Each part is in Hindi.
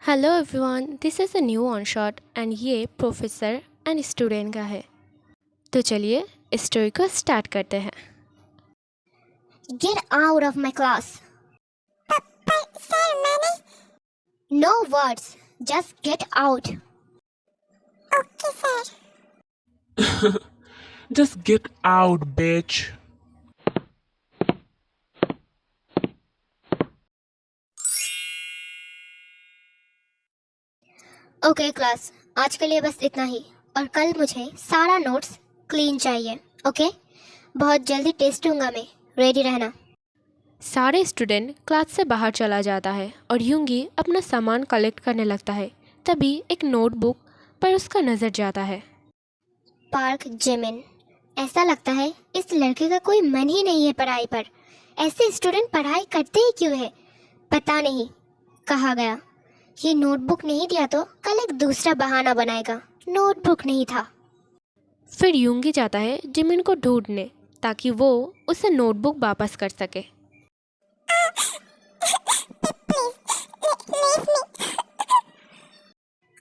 Hello everyone, this is a new on shot and ये प्रोफेसर एंड स्टूडेंट का है। तो चलिए स्टोरी को स्टार्ट करते हैं। Get out of my class. But sir, मैंने No words. Just get out. Okay, sir. Just get out, bitch. Okay, class. आज के लिए बस इतना ही और कल मुझे सारा नोट्स क्लीन चाहिए. ओके? बहुत जल्दी टेस्ट दूंगा मैं. रेडी रहना. सारे स्टूडेंट क्लास से बाहर चला जाता है और यूंगी अपना सामान कलेक्ट करने लगता है। तभी एक नोटबुक पर उसका नज़र जाता है। Park Jimin. ऐसा लगता है इस लड़के का कोई मन ही नहीं है पढ़ाई पर. ऐसे स्टूडेंट पढ़ाई करते ही क्यों है? पता नहीं. कहा गया ये नोटबुक नहीं दिया तो कल एक दूसरा बहाना बनाएगा. नोटबुक नहीं था. फिर यूंगी जाता है जिमिन को ढूंढने ताकि वो उसे नोटबुक वापस कर सके।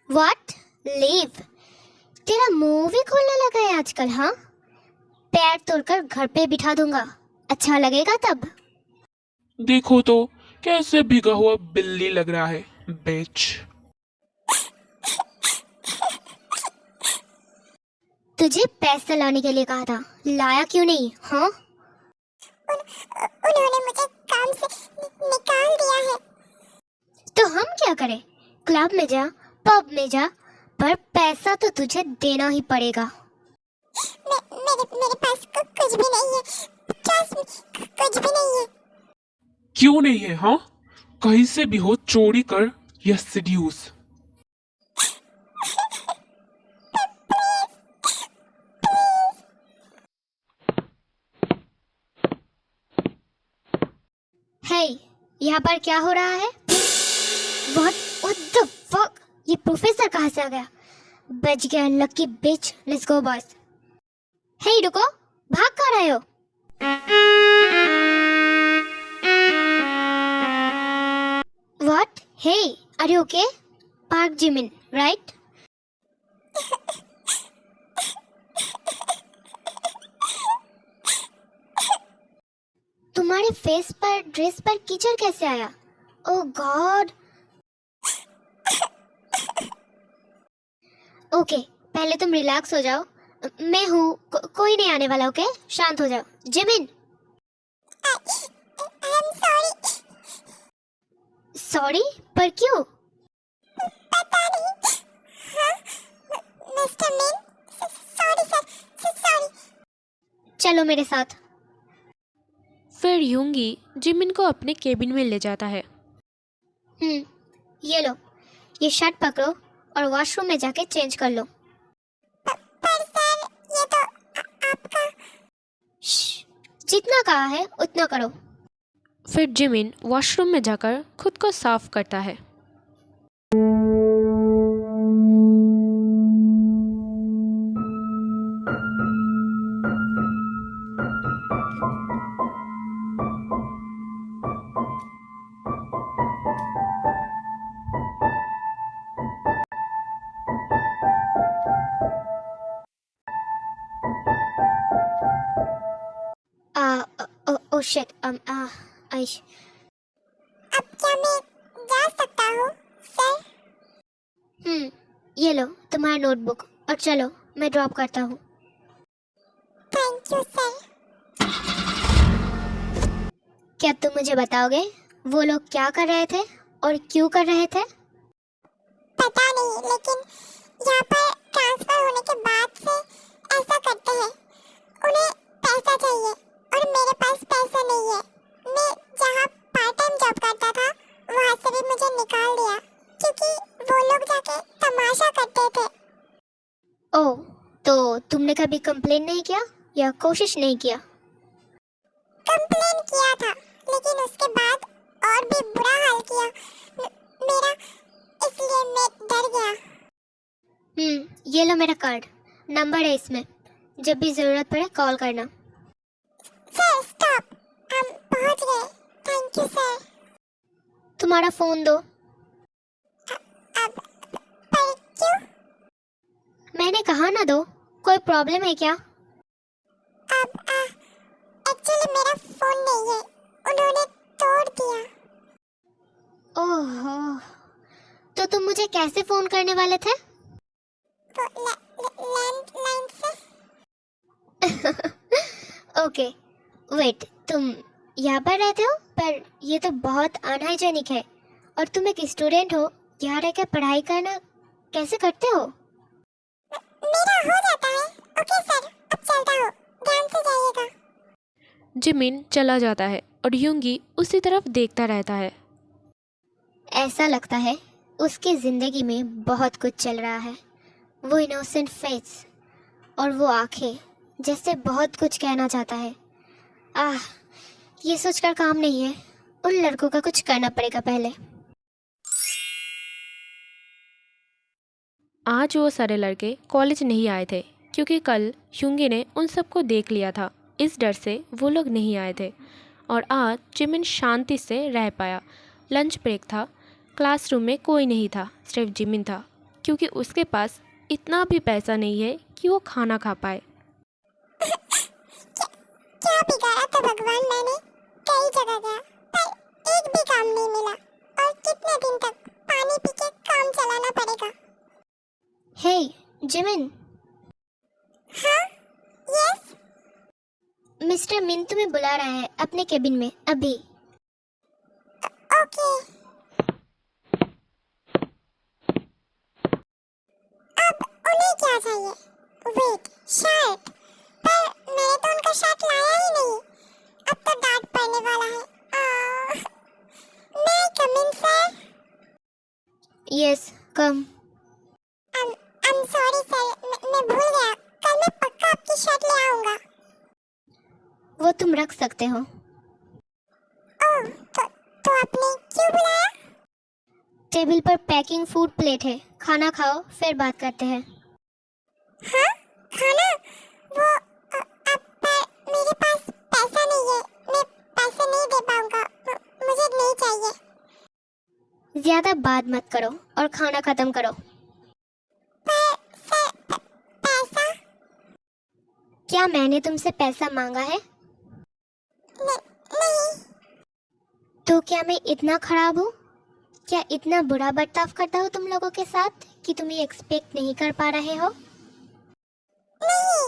What? Leave? तेरा मुंह भी खोलने लगा है आजकल, हाँ? पैर तोड़कर घर पे बिठा दूंगा. अच्छा लगेगा तब. देखो तो कैसे भीगा हुआ बिल्ली लग रहा है, bitch. तुझे पैसा लाने के लिए कहा था. लाया क्यों नहीं, हाँ? उन्होंने मुझे काम से निकाल दिया है. तो हम क्या करें? क्लब में जा, पब में जा, पर पैसा तो तुझे देना ही पड़ेगा. मेरे पास कुछ भी नहीं है. कुछ भी नहीं है. क्यों नहीं है, हाँ? कहीं से भी हो चोरी कर या seduce. हे, यहाँ पर क्या हो रहा है? What the fuck? ये प्रोफेसर कहाँ से आ गया? बच गया lucky bitch. Let's go boss. Hey रुको, भाग कहाँ रहे हो? What? Hey, are you okay? Park Jimin, right? तुम्हारे फेस पर ड्रेस पर कीचड़ कैसे आया? ओह गॉड. ओके, पहले तुम रिलैक्स हो जाओ. मैं हूँ. कोई नहीं आने वाला. ओके, शांत हो जाओ. Jimin. I am sorry. Sorry? पर क्यों? पता नहीं. हाँ? मिस्टर मिन. Sorry sir. सॉरी. चलो मेरे साथ. फिर यूंगी जिमिन को अपने केबिन में ले जाता है। ये लो. ये शर्ट पकड़ो और वॉशरूम में जाके चेंज कर लो. पर सर, ये तो आपका. जितना कहा है उतना करो. फिर जिमिन वॉशरूम में जाकर खुद को साफ करता है। Oh shit. आई. अब क्या मैं जा सकता हूँ सर? ये लो तुम्हारा नोटबुक और चलो मैं ड्रॉप करता हूँ. Thank you sir. क्या तुम मुझे बताओगे वो लोग क्या कर रहे थे और क्यों कर रहे थे? पता नहीं, लेकिन यहाँ पर ट्रांसफर होने के बाद से ऐसा करते हैं. उन्हें पैसा चाहिए और मेरे पास पैसा नहीं है. मैं जहाँ पार्ट टाइम जॉब करता था वहाँ से भी मुझे निकाल दिया क्योंकि वो लोग जाके तमाशा करते थे. ओह, तो तुमने कभी कंप्लेन नहीं किया या कोशिश नहीं किया? कंप्लेन किया था, लेकिन उसके बाद और भी बुरा हाल किया मेरा, इसलिए मैं डर गया. ये लो मेरा कार्ड. नंबर है इसमें. जब भी जरूरत पड़े कॉल करना. Sir stop. हम पहुंच गए. Thank you sir. तुम्हारा फोन दो. मैंने कहा ना दो। कोई प्रॉब्लम है क्या? अब एक्चुअली मेरा फोन नहीं है, उन्होंने तोड़ दिया। ओहो, तो तुम मुझे कैसे फोन करने वाले थे? वो लैंडलाइन से। ओके, वेट, तुम यहाँ पर रहते हो? पर ये तो बहुत अनहाइजेनिक है। और तुम एक स्टूडेंट हो, यहाँ रह के पढ़ाई करना कैसे करते हो? मेरा हो जाता है। ओके सर, अब चलता हूँ, ध्यान से जाइएगा। जिमिन चला जाता है और यूंगी उसी तरफ देखता रहता है। ऐसा लगता है उसकी ज़िंदगी में बहुत कुछ चल रहा है। वो इनोसेंट फेस और वो आंखें जैसे बहुत कुछ कहना चाहता है। ये सोचकर काम नहीं है, उन लड़कों का कुछ करना पड़ेगा पहले। आज वो सारे लड़के कॉलेज नहीं आए थे क्योंकि कल यूंगी ने उन सबको देख लिया था। इस डर से वो लोग नहीं आए थे और आज जिमिन शांति से रह पाया। लंच ब्रेक था, क्लासरूम में कोई नहीं था, सिर्फ जिमिन था क्योंकि उसके पास इतना भी पैसा नहीं है कि वो खाना खा पाए। क्या बिगाड़ा था भगवान, मैंने कई जगह गया पर एक भी काम नहीं मिला। और कितने दिन तक पानी पी के काम चलाना पड़ेगा। हे जिमिन। हाँ, यस। मिस्टर मिन तुम्हें बुला रहा है अपने केबिन में अभी। ओके। अब उन्हें क्या चाहिए? Wait, shirt. पर मैंने तो उनका शर्ट लाया ही नहीं। अब तो डांट पड़ने वाला है। मैं come in sir? Yes, come. I'm sorry sir, मैं भूल गया। कल मैं पक्का आपकी शर्ट ले आऊंगा। वो तुम रख सकते हो। ओह, तो आपने क्यों बुलाया? टेबल पर पैकिंग फूड प्लेट है, खाना खाओ फिर बात करते हैं। हाँ, खाना? वो अब पर मेरे पास पैसा नहीं है। मैं पैसे नहीं दे पाऊंगा। मुझे नहीं चाहिए। ज्यादा बात मत करो और खाना खत्म करो। पर सर, पैसा? क्या मैंने तुमसे पैसा मांगा है? नहीं। तो क्या मैं इतना खराब हूँ? क्या इतना बुरा बर्ताव करता हूँ तुम लोगों के साथ कि तुम ये एक्सपेक्ट नहीं कर पा रहे हो? नहीं,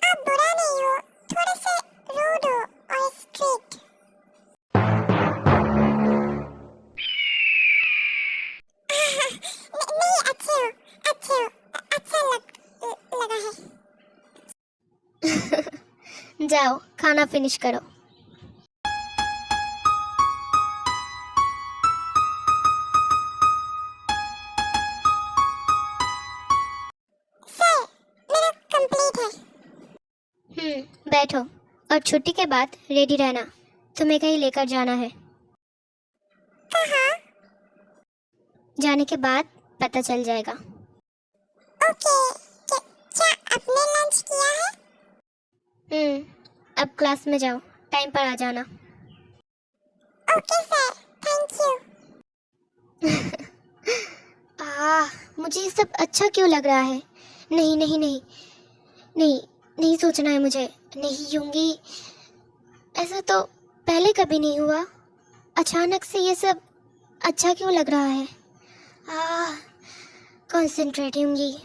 आप बुरा नहीं हो, थोड़े से रूड हो और स्ट्रिक्ट। नहीं, अच्छे हो, अच्छा लगा है। जाओ खाना फिनिश करो। सर, मेरा कंप्लीट है। बैठो और छुट्टी के बाद रेडी रहना, तुम्हें कहीं लेकर जाना है। कहाँ? जाने के बाद पता चल जाएगा। ओके। क्या आपने लंच किया है? अब क्लास में जाओ, टाइम पर आ जाना। Okay sir, thank you. मुझे ये सब अच्छा क्यों लग रहा है? नहीं नहीं नहीं नहीं, नहीं सोचना है मुझे। नहीं यूंगी, ऐसा तो पहले कभी नहीं हुआ। अचानक से ये सब अच्छा क्यों लग रहा है? कंसंट्रेट यूंगी।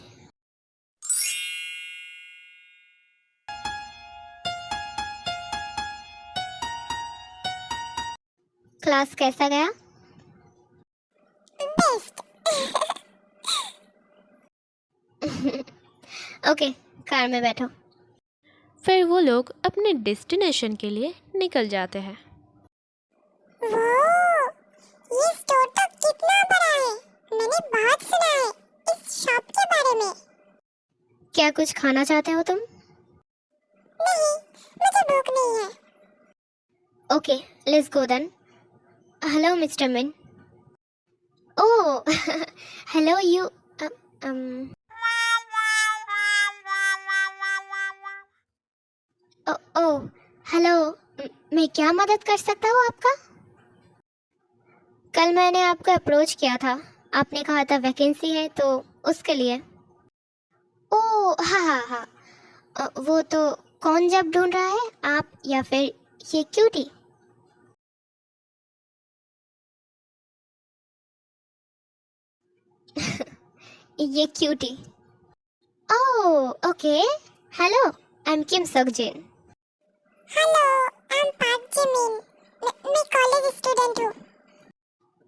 क्लास कैसा गया? बेस्ट। ओके, कार में बैठो। फिर वो लोग अपने डेस्टिनेशन के लिए निकल जाते हैं। वो, ये स्टोर तो कितना बड़ा है। मैंने बहुत सुना है इस शॉप के बारे में। क्या कुछ खाना चाहते हो तुम? नहीं, मुझे भूख नहीं है। Okay, let's go then. Hello mister Min. Oh hello you. Oh hello, मैं क्या मदद कर सकता हूँ आपका? कल मैंने आपको अप्रोच किया था, आपने कहा था वैकेंसी है तो उसके लिए। ओह ओह हाँ हाँ हाँ, वो तो कौन जब ढूंढ रहा है, आप या फिर ये क्यूटी? ये cutie. Oh okay, hello, I am Kim Seokjin. Hello, I am Park Jimin. मैं कॉलेज स्टूडेंट हूँ।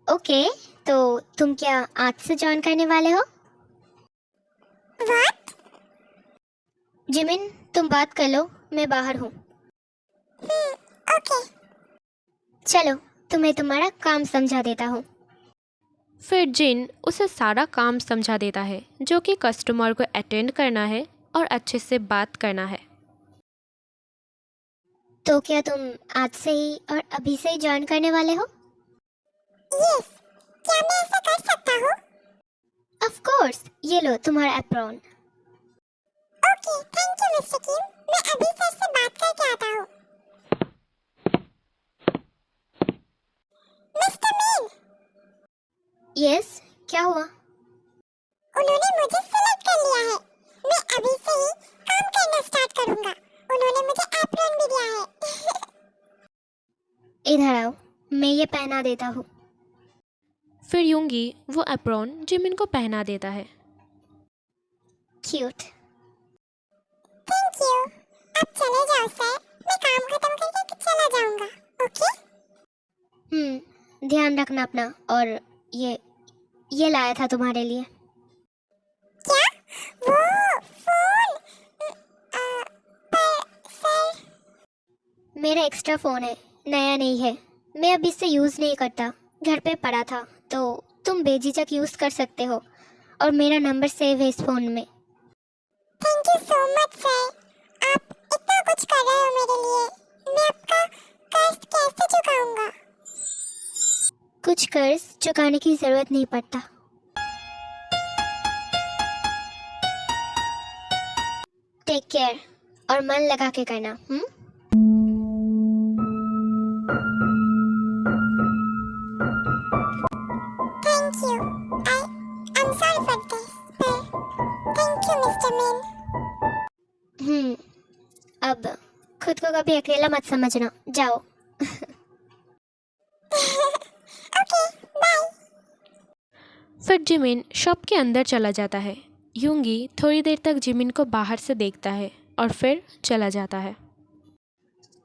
ओके, तो तुम क्या आज से ज्वाइन करने वाले हो? व्हाट? जिमिन तुम बात कर लो, मैं बाहर हूँ। ओके। चलो तुम्हें तुम्हारा काम समझा देता हूँ। फिर जिन उसे सारा काम समझा देता है, जो कि कस्टमर को अटेंड करना है और अच्छे से बात करना है। तो क्या तुम आज से ही और अभी से ही ज्वाइन करने वाले हो? यस, क्या मैं ऐसा कर सकता हूँ? ऑफ कोर्स, ये लो तुम्हारा apron. Okay, thank you mister Kim. मैं अभी सर से बात करके आता हूँ। मिस्टर मीन, यस, क्या हुआ? उन्होंने मुझे सिलेक्ट कर लिया है। मैं अभी से ही काम करना स्टार्ट करूँगा। उन्होंने मुझे एप्रॉन भी दिया है। इधर आओ, मैं ये पहना देता हूँ। फिर यूंगी वो एप्रॉन जिमिन को पहना देता है। क्यूट। Thank you. आप चले जाओ सर, मैं काम खत्म करके चला जाऊँगा। ओके? ध्यान रखना अपना। और ये लाया था तुम्हारे लिए। क्या? वो फोन? पर सर, मेरा एक्स्ट्रा फ़ोन है, नया नहीं है। मैं अब इससे यूज़ नहीं करता, घर पे पड़ा था, तो तुम बेझिझक यूज़ कर सकते हो। और मेरा नंबर सेव है इस फ़ोन में। Thank you so much sir. आप इतना कुछ कर रहे हो मेरे लिए। मैं आपका कर्ज कैसे चुकाऊंगा? कुछ कर्ज चुकाने की ज़रूरत नहीं पड़ता। टेक केयर और मन लगा के करना। Thank you. I am sorry for this, पर थैंक यू मिस्टर मीन। अब खुद को कभी अकेला मत समझना, जाओ। Okay, bye. फिर जिमिन शॉप के अंदर चला जाता है। यूंगी थोड़ी देर तक जिमिन को बाहर से देखता है और फिर चला जाता है।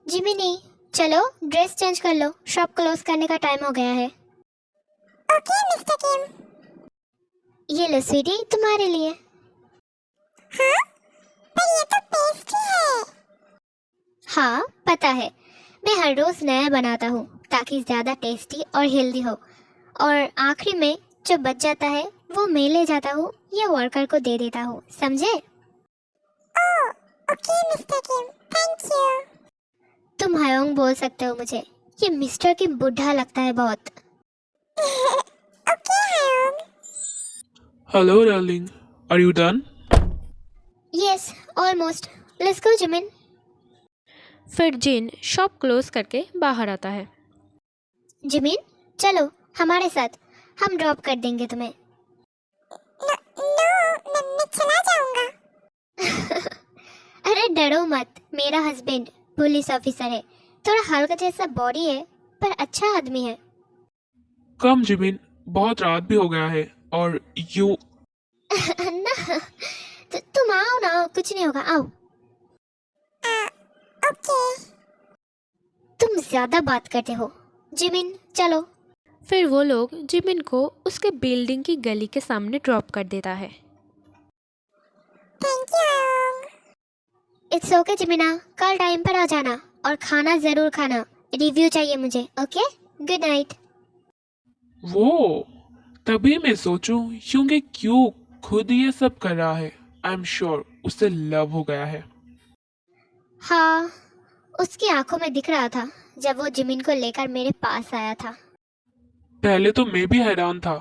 जिमिनी, चलो ड्रेस चेंज कर लो, शॉप क्लोज करने का टाइम हो गया है। ओके मिस्टर किम। ये लो स्वीटी, तुम्हारे लिए। हाँ, पर ये तो पेस्ट्री है। हाँ पता है, मैं हर रोज़ नया बनाता हूँ ताकि ज़्यादा टेस्टी और हेल्दी हो। और आखिरी में जो बच जाता है वो मैं ले जाता हूँ या वर्कर को दे देता हूँ, समझे? Oh, okay mister Kim, thank you. तुम हायोंग बोल सकते हो मुझे। ये मिस्टर की बुढ़ा लगता है बहुत। Okay hyung. Hello darling, are you done? Yes, almost. Let's go Jimin. फिर जिन शॉप क्लोज करके बाहर आता है। जिमिन चलो हमारे साथ, हम ड्रॉप कर देंगे तुम्हें। नो, मैं चला जाऊंगा। अरे डरो मत, मेरा हस्बैंड पुलिस ऑफिसर है। थोड़ा हल्का जैसा बॉडी है पर अच्छा आदमी है। कम जिमिन, बहुत रात भी हो गया है और यू ना, तुम आओ ना, कुछ नहीं होगा, आओ। ओके। तुम ज्यादा बात करते हो। जिमिन चलो। फिर वो लोग जिमिन को उसके बिल्डिंग की गली के सामने ड्रॉप कर देता है। Thank you hyung. It's okay जिमिना, कल टाइम पर आ जाना और खाना जरूर खाना। रिव्यू चाहिए मुझे, ओके? Good night. वो तभी मैं सोचूं यूंगी क्यों खुद ये सब कर रहा है। आई एम श्योर उससे लव हो गया है। हाँ, उसकी आंखों में दिख रहा था जब वो जिमिन को लेकर मेरे पास आया था। पहले तो मैं भी हैरान था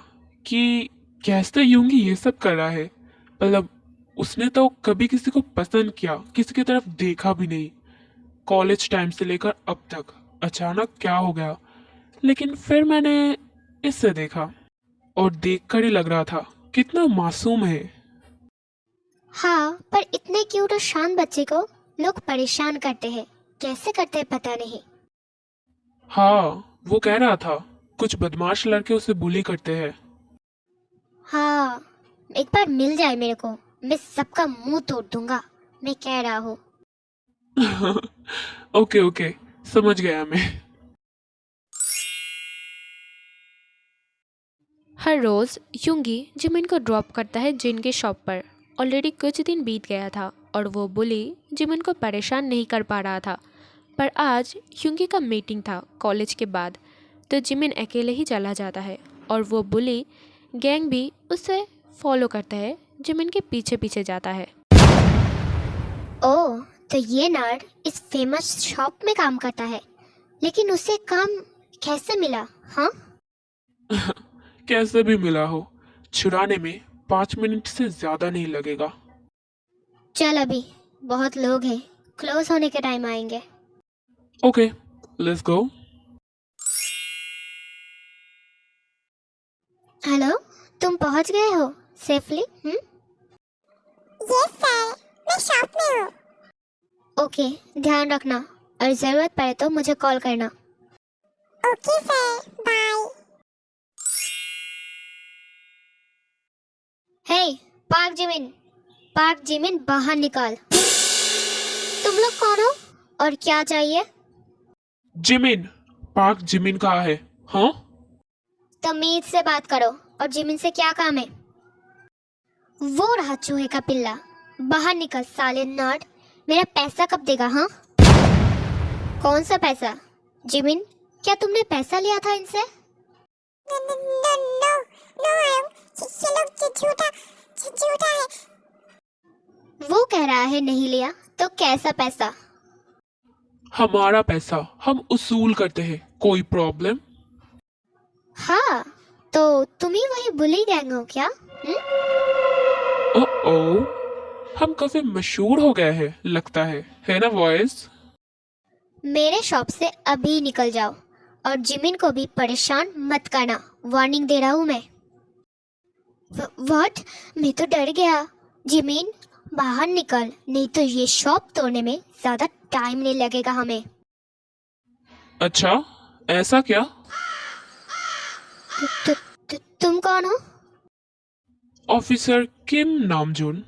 कि कैसे यूंगी ये सब कर रहा है। मतलब उसने तो कभी किसी को पसंद किया, किसी की तरफ देखा भी नहीं, कॉलेज टाइम से लेकर अब तक। अचानक क्या हो गया? लेकिन फिर मैंने इससे देखा और देखकर ही लग रहा था कितना मासूम है। हाँ, पर इतने क्यूट और शांत बच्चे को लोग परेशान करते हैं। कैसे करते हैं पता नहीं। हाँ, वो कह रहा था कुछ बदमाश लड़के उसे बुली करते हैं। हाँ, एक बार मिल जाए मेरे को, मैं सबका मुंह तोड़ दूंगा। मैं कह रहा हूँ। ओके ओके, समझ गया मैं। हर रोज़ यूंगी जिमिन को ड्रॉप करता है जिन के शॉप पर। ऑलरेडी कुछ दिन बीत गया था और वो बुली जिमिन को परेशान नहीं कर पा रहा था। पर आज यूंगी का मीटिंग था कॉलेज के बाद, तो जिमिन अकेले ही चला जाता है और वो बुली गैंग भी उसे फॉलो करता है, जिमिन के पीछे पीछे जाता है। ओह, तो ये नर्ड इस फेमस शॉप में काम करता है, लेकिन उसे काम कैसे मिला? हाँ, कैसे भी मिला हो, छुड़ाने में 5 मिनट से ज्यादा नहीं लगेगा। चल अभी बहुत लोग हैं, क्लोज होने के टाइम आएंगे। Okay, let's go. हेलो, तुम पहुंच गए हो सेफली? यस सर, मैं शॉप में हूँ। ओके, ध्यान रखना और ज़रूरत पड़े तो मुझे कॉल करना। Okay sir, bye. Hey, Park Jimin बाहर निकाल। तुम लोग कौन हो और क्या चाहिए? जिमिन, पार्क जिमिन कहाँ है? हाँ, तमीज से बात करो। और जिमिन से क्या काम है? वो रहा चूहे का पिल्ला। बाहर निकल साले नर्ड। मेरा पैसा कब देगा? हाँ, कौन सा पैसा? जिमिन, क्या तुमने पैसा लिया था इनसे? No no no no no I'm, ये लोग झूठा है। वो कह रहा है नहीं लिया, तो कैसा पैसा? हमारा पैसा हम उसूल करते हैं, कोई प्रॉब्लम? हाँ, तो तुम ही वही बुली गैंग हो क्या? ओ, हम काफी मशहूर हो गए हैं लगता है ना वॉइस? मेरे शॉप से अभी निकल जाओ और जिमिन को भी परेशान मत करना। वार्निंग दे रहा हूँ मैं। व्हाट? मैं तो डर गया। जिमिन, बाहर निकल, नहीं तो ये शॉप तोड़ने में ज्यादा टाइम नहीं लगेगा हमें। अच्छा, ऐसा क्या? तुम कौन हो? Officer Kim Namjoon.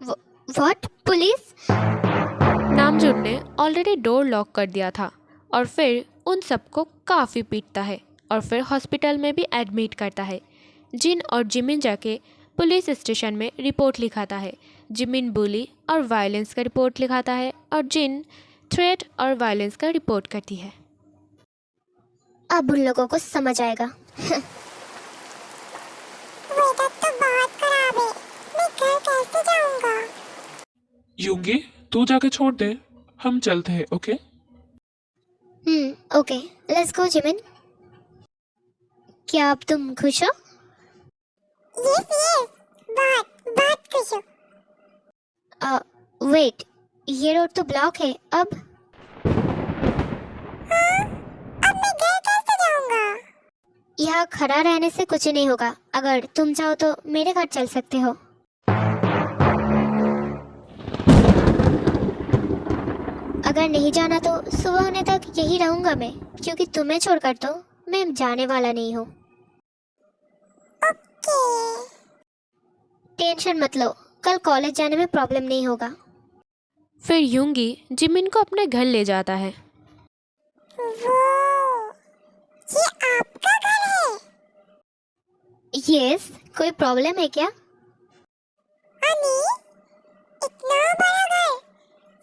What? Police? Namjoon ने ऑलरेडी डोर लॉक कर दिया था और फिर उन सबको काफ़ी पीटता है और फिर हॉस्पिटल में भी एडमिट करता है। जिन और जिमिन जाके पुलिस स्टेशन में रिपोर्ट लिखाता है। जिमिन बुली और वायलेंस का रिपोर्ट लिखाता है और जिन थ्रेट और वायलेंस का रिपोर्ट करती है। अब उन लोगों को समझ आएगा। वेदर तो बहुत खराब है, मैं घर कैसे जाऊंगा? यूंगी, तू जाके छोड़ दे, हम चलते हैं। Okay? Okay, let's go Jimin. क्या अब तुम खुश हो? यस, बहुत खुश हूँ। वेट, ये रोड तो ब्लॉक है। अब अब मैं घर कैसे जाऊंगा? यहाँ खड़ा रहने से कुछ नहीं होगा। अगर तुम चाहो तो मेरे घर चल सकते हो। अगर नहीं जाना तो सुबह होने तक यही रहूंगा मैं, क्योंकि तुम्हें छोड़कर तो मैं जाने वाला नहीं हूँ। ओके। टेंशन मत लो, कल कॉलेज जाने में प्रॉब्लम नहीं होगा। फिर यूंगी जिमिन को अपने घर ले जाता है। वो, ये आपका घर है? यस, कोई प्रॉब्लम है क्या? अनी, इतना बड़ा घर,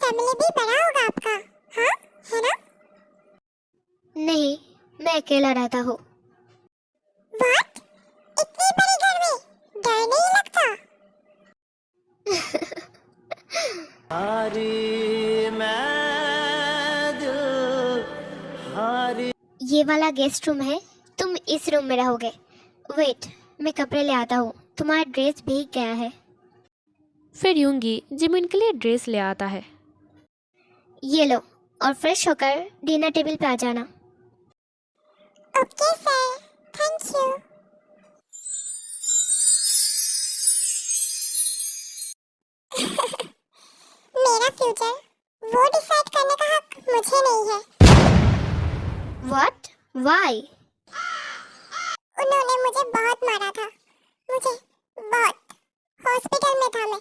फैमिली भी बड़ा होगा आपका, हाँ, है ना? नहीं, मैं अकेला रहता हूँ। व्हाट? इतनी बड़ी घर में डर नहीं लगता? ये वाला गेस्ट रूम है, तुम इस रूम में रहोगे। वेट, मैं कपड़े ले आता हूँ, तुम्हारा ड्रेस भीग गया है। फिर यूंगी जिमिन के लिए ड्रेस ले आता है। ये लो, और फ्रेश होकर डिनर टेबल पे आ जाना। Okay sir, thank you. Future वो डिसाइड करने का हक मुझे नहीं है। व्हाट? व्हाई? उन्होंने मुझे बहुत मारा था, मुझे बहुत। हॉस्पिटल में था मैं।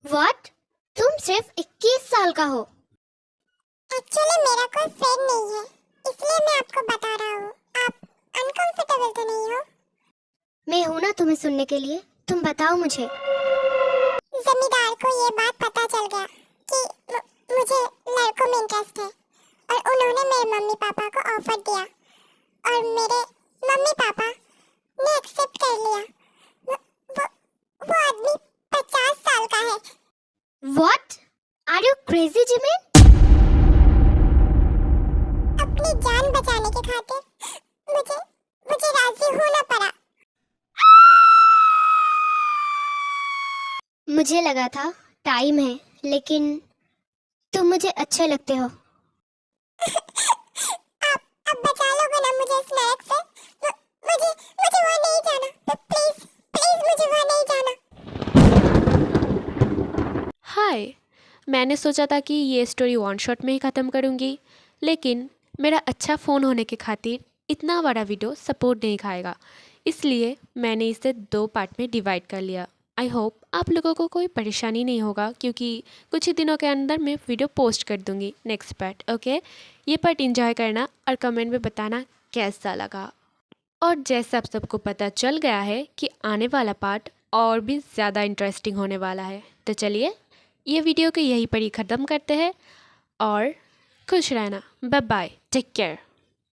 व्हाट? तुम सिर्फ 21 साल का हो। एक्चुअली मेरा कोई फ्रेंड नहीं है, इसलिए मैं आपको बता रहा हूँ। आप अनकंफर्टेबल तो नहीं हो? मैं हूं ना तुम्हें सुनने के लिए, तुम बताओ मुझे। जमींदार को ये बात पता चल गया कि मुझे लड़कों में इंटरेस्ट है, और उन्होंने मेरे मम्मी पापा को ऑफर दिया, और मेरे मम्मी पापा ने एक्सेप्ट कर लिया। वो आदमी 50 साल का है। What? Are you crazy Jimin? अपनी जान बचाने की खातिर मुझे राजी होना पड़ा। मुझे लगा था टाइम है, लेकिन तुम मुझे अच्छे लगते हो। आप बचा लोगे ना मुझे इस नरक से? मुझे वहाँ नहीं जाना। प्लीज प्लीज मुझे वहाँ नहीं जाना। हाय, मैंने सोचा था कि ये स्टोरी वन शॉट में ही ख़त्म करूँगी, लेकिन मेरा अच्छा फ़ोन होने के खातिर इतना बड़ा वीडियो सपोर्ट नहीं खाएगा, इसलिए मैंने इसे 2 पार्ट में डिवाइड कर लिया। आई होप आप लोगों को कोई परेशानी नहीं होगा, क्योंकि कुछ ही दिनों के अंदर मैं वीडियो पोस्ट कर दूँगी नेक्स्ट पार्ट। ओके, ये पार्ट इंजॉय करना और कमेंट में बताना कैसा लगा। और जैसे आप सबको पता चल गया है कि आने वाला पार्ट और भी ज़्यादा इंटरेस्टिंग होने वाला है, तो चलिए ये वीडियो को यहीं पर ही ख़त्म करते हैं और खुश रहना। Bye bye, take care.